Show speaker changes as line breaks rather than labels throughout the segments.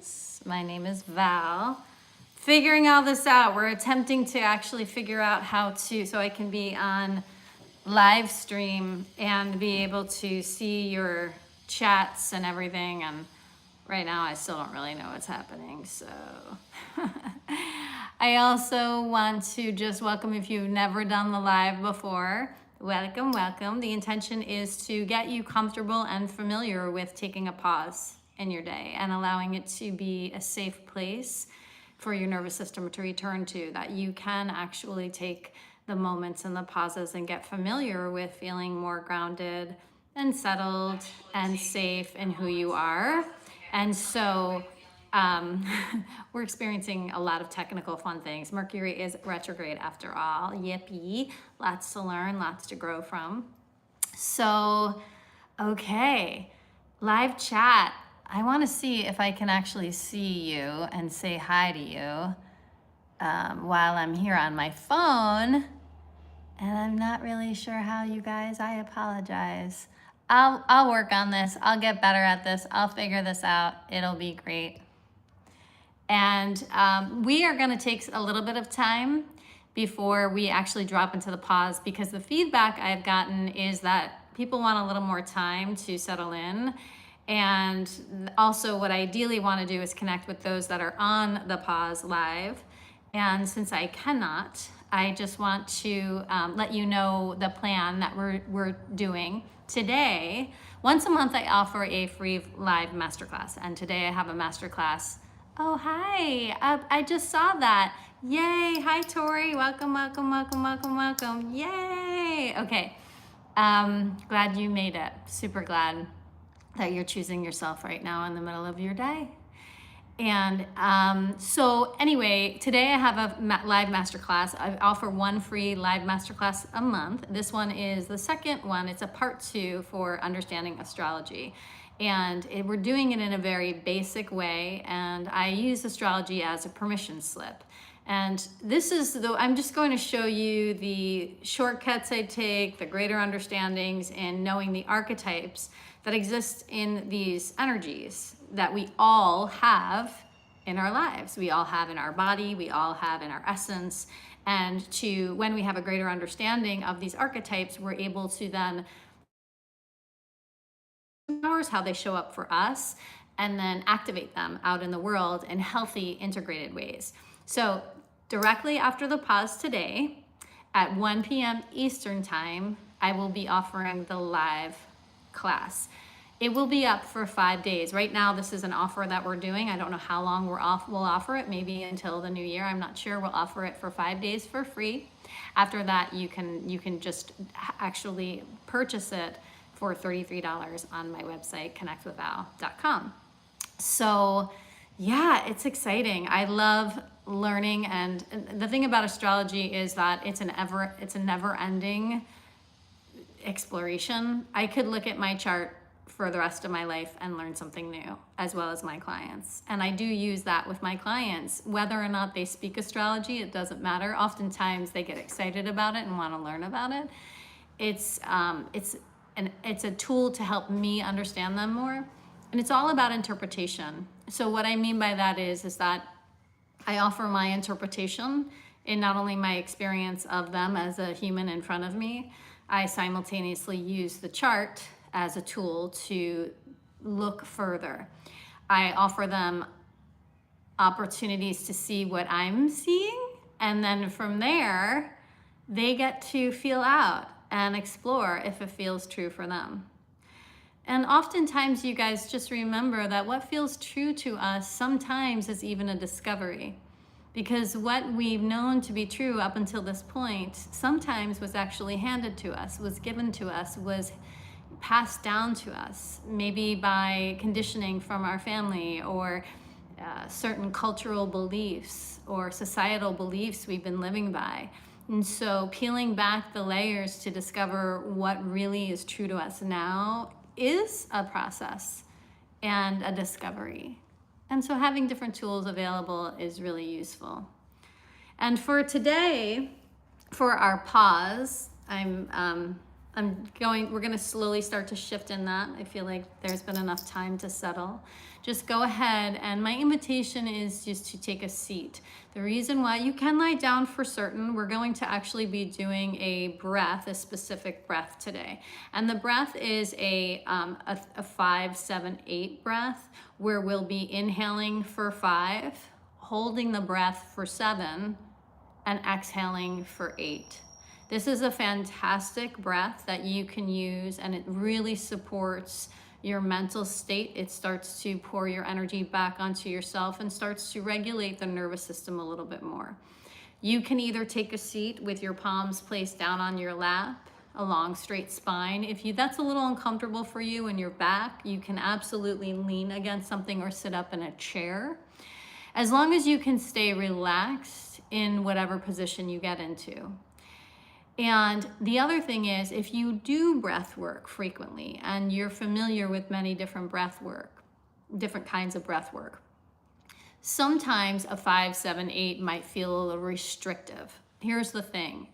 friends. My name is Val. Figuring all this out, we're attempting to actually figure out how to, so I can be on live stream and be able to see your chats and everything. And right now I still don't really know what's happening, so. I also want to just welcome, if you've never done the live before, welcome, welcome. The intention is to get you comfortable and familiar with taking a pause in your day and allowing it to be a safe place for your nervous system to return to, that you can actually take the moments and the pauses and get familiar with feeling more grounded and settled and safe in who you are. And so we're experiencing a lot of technical fun things. Mercury is retrograde after all. Yippee. Lots to learn, lots to grow from. So, okay, live chat. I want to see if I can actually see you and say hi to you while I'm here on my phone. And I'm not really sure how, you guys. I apologize. I'll work on this. I'll get better at this. I'll figure this out. It'll be great. And we are going to take a little bit of time before we actually drop into the pause, because the feedback I've gotten is that people want a little more time to settle in. And also what I ideally want to do is connect with those that are on the pause live. And since I cannot, I just want to let you know the plan that we're doing. Today, once a month, I offer a free live masterclass. And today I have a masterclass. Oh, hi. I just saw that. Yay. Hi, Tori. Welcome, welcome, welcome, welcome, welcome. Yay. Okay. Glad you made it. Super glad that you're choosing yourself right now in the middle of your day. And so anyway, today I have a live masterclass. I offer one free live masterclass a month. This one is the second one. It's a part 2 for understanding astrology. And we're doing it in a very basic way. And I use astrology as a permission slip. And this is I'm just going to show you the shortcuts I take, the greater understandings, and knowing the archetypes that exist in these energies that we all have in our lives. We all have in our body, we all have in our essence. And when we have a greater understanding of these archetypes, we're able to then how they show up for us and then activate them out in the world in healthy, integrated ways. So directly after the pause today at 1 p.m. Eastern time, I will be offering the live class. It will be up for 5 days. Right now, this is an offer that we're doing. I don't know how long we'll offer it, maybe until the new year. I'm not sure. We'll offer it for 5 days for free. After that, you can just actually purchase it for $33 on my website, connectwithval.com. So yeah, it's exciting. I love learning, and the thing about astrology is that it's a never-ending exploration. I could look at my chart for the rest of my life and learn something new, as well as my clients. And I do use that with my clients. Whether or not they speak astrology, it doesn't matter. Oftentimes they get excited about it and want to learn about it. It's a tool to help me understand them more. And it's all about interpretation. So what I mean by that is that I offer my interpretation in not only my experience of them as a human in front of me, I simultaneously use the chart as a tool to look further. I offer them opportunities to see what I'm seeing, and then from there, they get to feel out and explore if it feels true for them. And oftentimes, you guys just remember that what feels true to us sometimes is even a discovery. Because what we've known to be true up until this point sometimes was actually handed to us, was given to us, was passed down to us, maybe by conditioning from our family or certain cultural beliefs or societal beliefs we've been living by. And so peeling back the layers to discover what really is true to us now is a process and a discovery. And so having different tools available is really useful. And for today, for our pause, I'm we're gonna slowly start to shift in that. I feel like there's been enough time to settle. Just go ahead, and my invitation is just to take a seat. The reason why, you can lie down for certain. We're going to actually be doing a specific breath today. And the breath is a 5-7-8 breath, where we'll be inhaling for 5, holding the breath for 7, and exhaling for 8. This is a fantastic breath that you can use, and it really supports your mental state. It starts to pour your energy back onto yourself and starts to regulate the nervous system a little bit more. You can either take a seat with your palms placed down on your lap, a long straight spine. If that's a little uncomfortable for you in your back, you can absolutely lean against something or sit up in a chair, as long as you can stay relaxed in whatever position you get into. And the other thing is, if you do breath work frequently and you're familiar with many different different kinds of breath work, sometimes a 5-7-8 might feel a little restrictive. Here's the thing.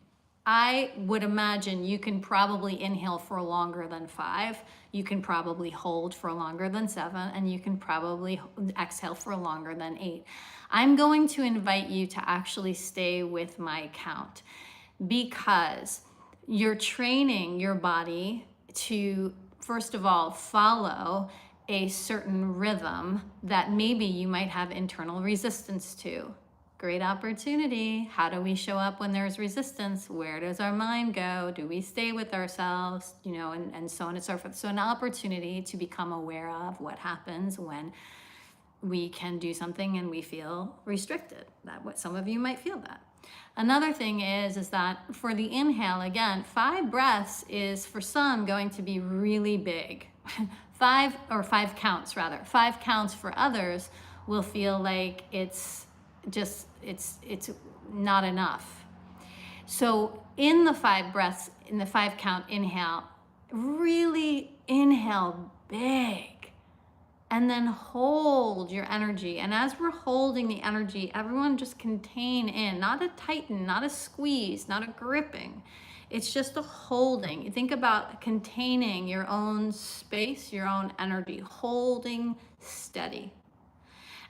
I would imagine you can probably inhale for longer than 5. You can probably hold for longer than 7, and you can probably exhale for longer than 8. I'm going to invite you to actually stay with my count, because you're training your body to, first of all, follow a certain rhythm that maybe you might have internal resistance to. Great opportunity. How do we show up when there's resistance? Where does our mind go? Do we stay with ourselves? And so on and so forth. So an opportunity to become aware of what happens when we can do something and we feel restricted. Some of you might feel that. Another thing is that for the inhale, again, 5 breaths is for some going to be really big. 5 counts rather. 5 counts for others will feel like it's not enough. So in the 5 breaths, in the 5 count inhale, really inhale big. And then hold your energy. And as we're holding the energy, everyone just contain in, not a tighten, not a squeeze, not a gripping. It's just a holding. Think about containing your own space, your own energy, holding steady.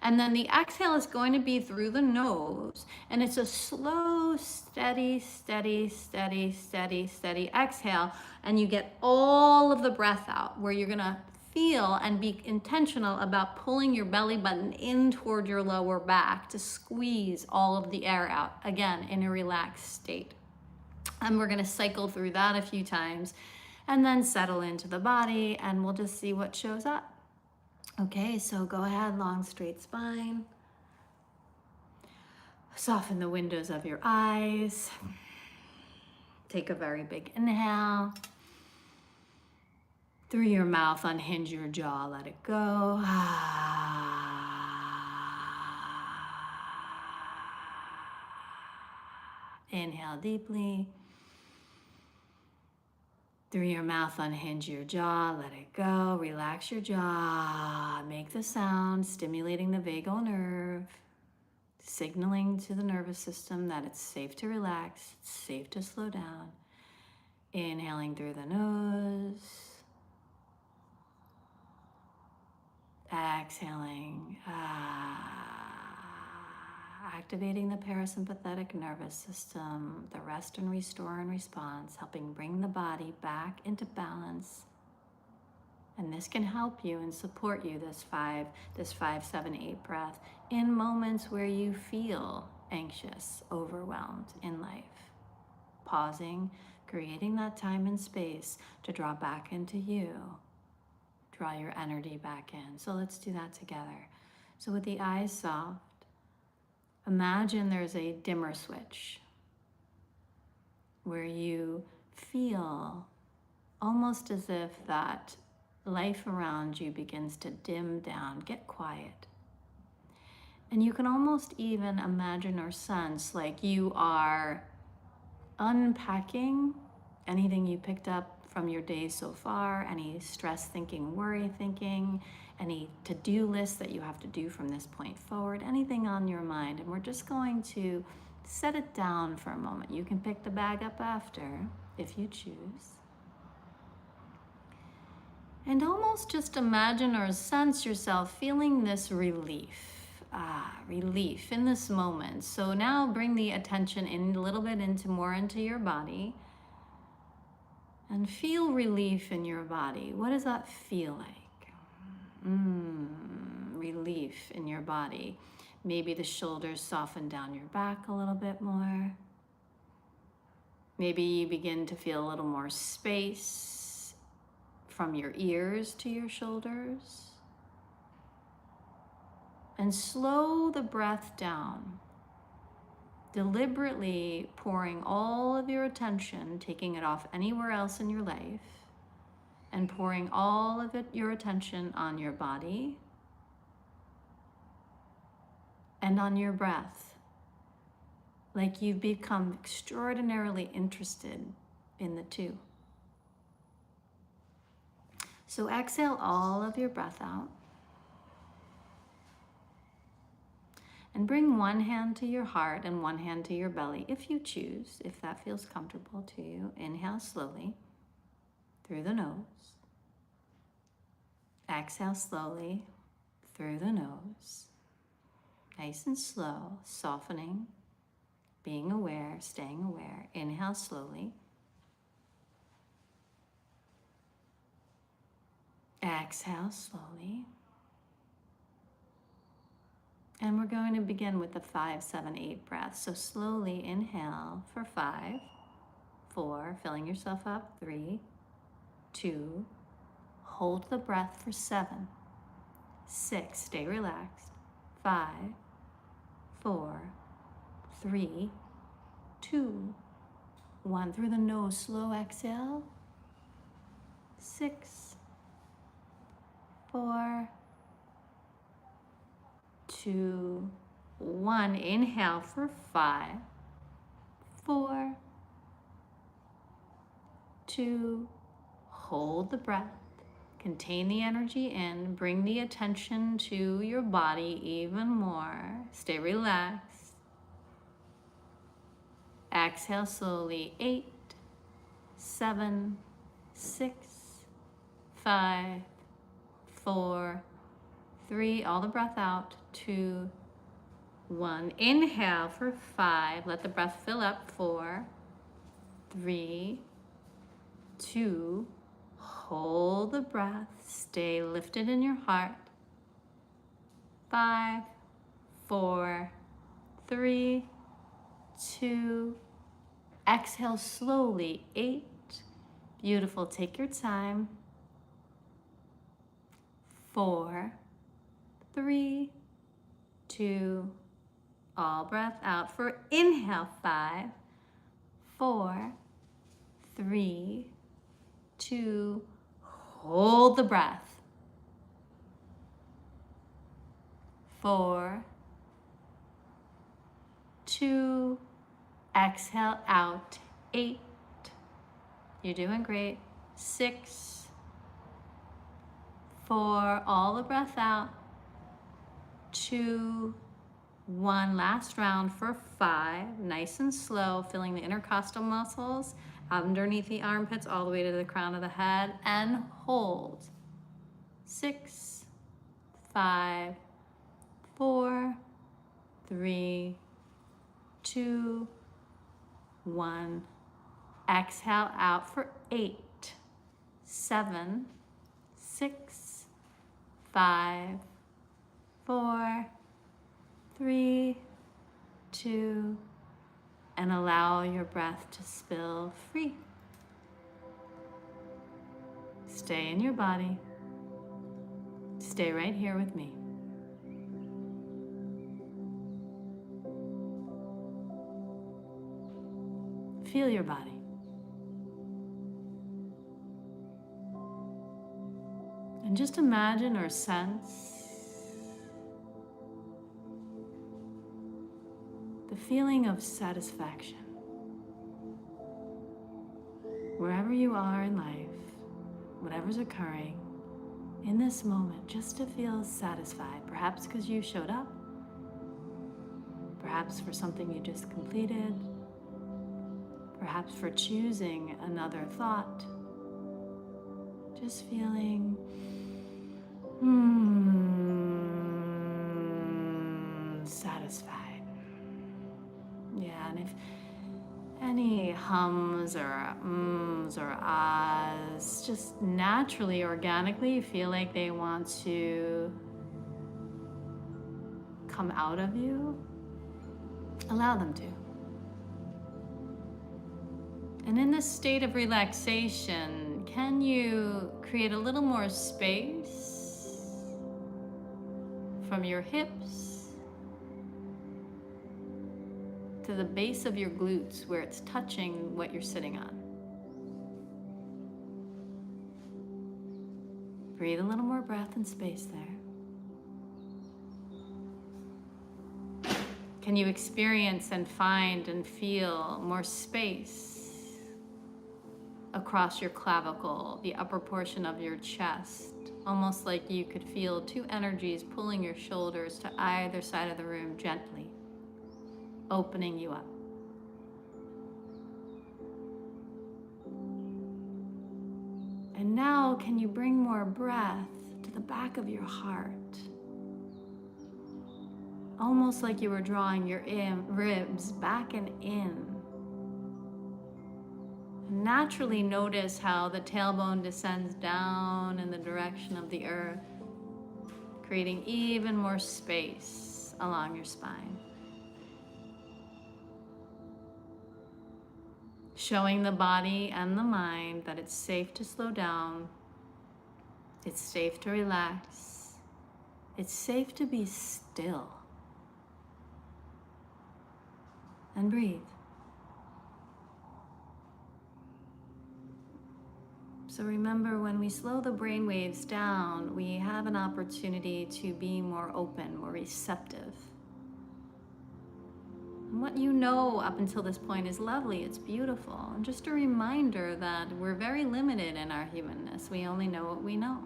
And then the exhale is going to be through the nose. And it's a slow, steady, steady, steady, steady, steady exhale. And you get all of the breath out, where you're gonna feel and be intentional about pulling your belly button in toward your lower back to squeeze all of the air out, again, in a relaxed state. And we're gonna cycle through that a few times and then settle into the body, and we'll just see what shows up. Okay, so go ahead, long straight spine. Soften the windows of your eyes. Take a very big inhale. Through your mouth, unhinge your jaw, let it go. Inhale deeply. Through your mouth, unhinge your jaw, let it go. Relax your jaw. Make the sound, stimulating the vagal nerve, signaling to the nervous system that it's safe to relax, it's safe to slow down. Inhaling through the nose. Exhaling, activating the parasympathetic nervous system, the rest and restore and response, helping bring the body back into balance. And this can help you and support you, this 5-7-8 breath, in moments where you feel anxious, overwhelmed in life. Pausing, creating that time and space to draw back into you. Draw your energy back in. So let's do that together. So with the eyes soft, imagine there's a dimmer switch where you feel almost as if that life around you begins to dim down, get quiet. And you can almost even imagine or sense like you are unpacking anything you picked up from your day so far, any stress thinking, worry thinking, any to-do list that you have to do from this point forward, anything on your mind. And we're just going to set it down for a moment. You can pick the bag up after, if you choose. And almost just imagine or sense yourself feeling this relief. Relief in this moment. So now bring the attention in a little bit more into your body and feel relief in your body. What does that feel like? Relief in your body. Maybe the shoulders soften down your back a little bit more. Maybe you begin to feel a little more space from your ears to your shoulders. And slow the breath down, deliberately pouring all of your attention, taking it off anywhere else in your life, and pouring all of your attention on your body and on your breath, like you've become extraordinarily interested in the two. So exhale all of your breath out. And bring one hand to your heart and one hand to your belly, if you choose, if that feels comfortable to you. Inhale slowly through the nose. Exhale slowly through the nose. Nice and slow, softening, being aware, staying aware. Inhale slowly. Exhale slowly. And we're going to begin with the 5, 7, 8 breaths. So slowly inhale for 5, 4, filling yourself up, 3, 2, hold the breath for 7, 6, stay relaxed, 5, 4, 3, 2, 1. Through the nose, slow exhale, 6, 4, 2, 1. Inhale for 5, 4, 2, hold the breath, contain the energy in, bring the attention to your body even more, stay relaxed. Exhale slowly, 8, 7, 6, 5, 4, 3, all the breath out, 2, 1. Inhale for 5, let the breath fill up, 4, 3, 2, hold the breath, stay lifted in your heart, 5, 4, 3, 2, exhale slowly, 8, beautiful, take your time, 4, 3, 2, all breath out for inhale, 5, 4, 3, 2, hold the breath, 4, 2, exhale out, 8, you're doing great, 6, 4, all the breath out, 2, 1, last round for 5, nice and slow, filling the intercostal muscles underneath the armpits all the way to the crown of the head, and hold, 6, 5, 4, 3, 2, 1, exhale out for 8, 7, 6, 5, 4, 3, 2, and allow your breath to spill free. Stay in your body. Stay right here with me. Feel your body. And just imagine or sense the feeling of satisfaction. Wherever you are in life, whatever's occurring in this moment, just to feel satisfied, perhaps because you showed up, perhaps for something you just completed, perhaps for choosing another thought. Just feeling satisfied. Yeah, and if any hums or ums or ahs just naturally, organically feel like they want to come out of you, allow them to. And in this state of relaxation, can you create a little more space from your hips to the base of your glutes where it's touching what you're sitting on? Breathe a little more breath and space there. Can you experience and find and feel more space across your clavicle, the upper portion of your chest, almost like you could feel two energies pulling your shoulders to either side of the room gently, opening you up. And now, can you bring more breath to the back of your heart? Almost like you were drawing your ribs back and in. Naturally notice how the tailbone descends down in the direction of the earth, creating even more space along your spine. Showing the body and the mind that it's safe to slow down, it's safe to relax, it's safe to be still. And breathe. So remember, when we slow the brain waves down, we have an opportunity to be more open, more receptive. And what you know up until this point is lovely, it's beautiful. And just a reminder that we're very limited in our humanness. We only know what we know.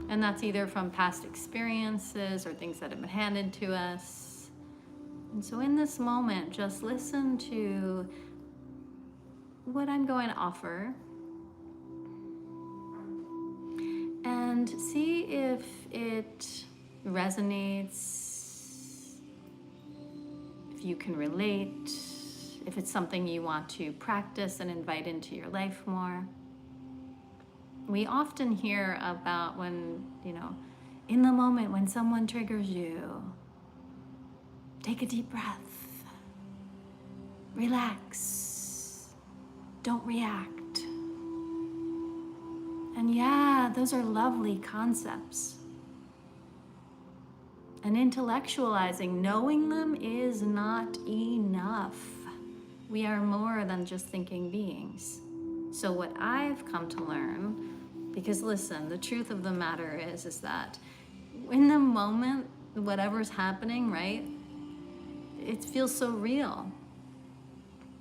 And that's either from past experiences or things that have been handed to us. And so in this moment, just listen to what I'm going to offer. And see if it resonates, if you can relate, if it's something you want to practice and invite into your life more. We often hear about when, in the moment when someone triggers you, take a deep breath, relax, don't react. And yeah, those are lovely concepts. And intellectualizing, knowing them is not enough. We are more than just thinking beings. So what I've come to learn, because listen, the truth of the matter is that in the moment, whatever's happening, right? It feels so real.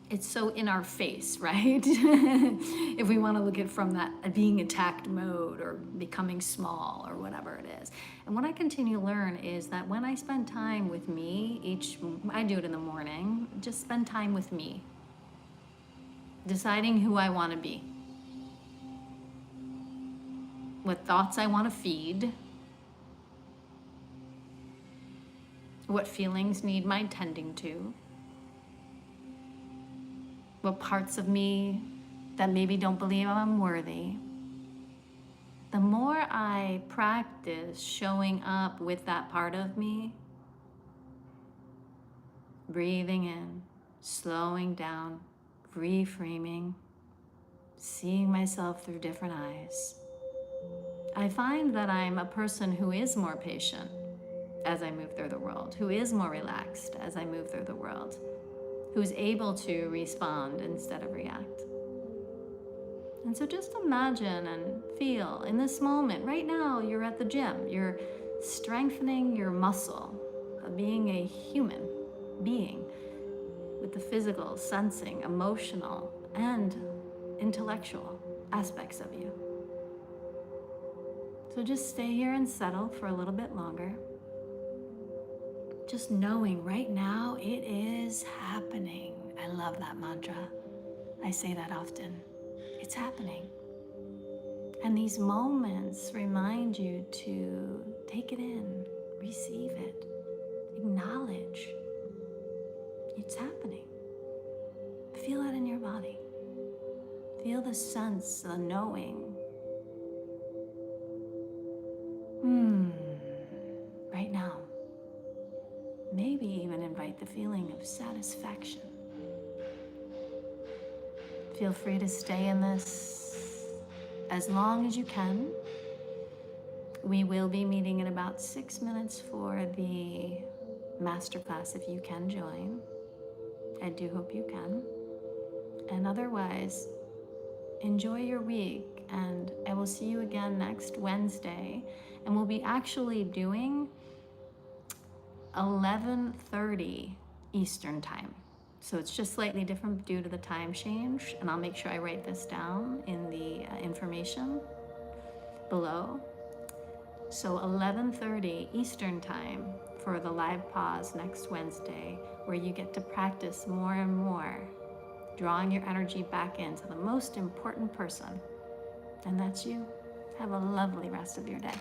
It's so in our face, right? If we want to look at it from that being attacked mode or becoming small or whatever it is. And what I continue to learn is that when I spend time with me, I do it in the morning, just spend time with me, deciding who I want to be, what thoughts I want to feed, what feelings need my tending to, what parts of me that maybe don't believe I'm worthy. The more I practice showing up with that part of me, breathing in, slowing down, reframing, seeing myself through different eyes, I find that I'm a person who is more patient as I move through the world, who is more relaxed as I move through the world, who's able to respond instead of react. And so just imagine and feel in this moment, right now you're at the gym, you're strengthening your muscle of being a human being with the physical, sensing, emotional, and intellectual aspects of you. So just stay here and settle for a little bit longer. Just knowing right now it is happening. I love that mantra. I say that often. It's happening. And these moments remind you to take it in, receive it, acknowledge it's happening. Feel it in your body. Feel the sense, the knowing. Right now. Maybe even invite the feeling of satisfaction. Feel free to stay in this as long as you can. We will be meeting in about 6 minutes for the masterclass if you can join. I do hope you can. And otherwise, enjoy your week, and I will see you again next Wednesday. And we'll be actually doing 11:30 Eastern time. So it's just slightly different due to the time change, and I'll make sure I write this down in the information below. So 11:30 Eastern time for the live pause next Wednesday, where you get to practice more and more, drawing your energy back into the most important person, and that's you. Have a lovely rest of your day.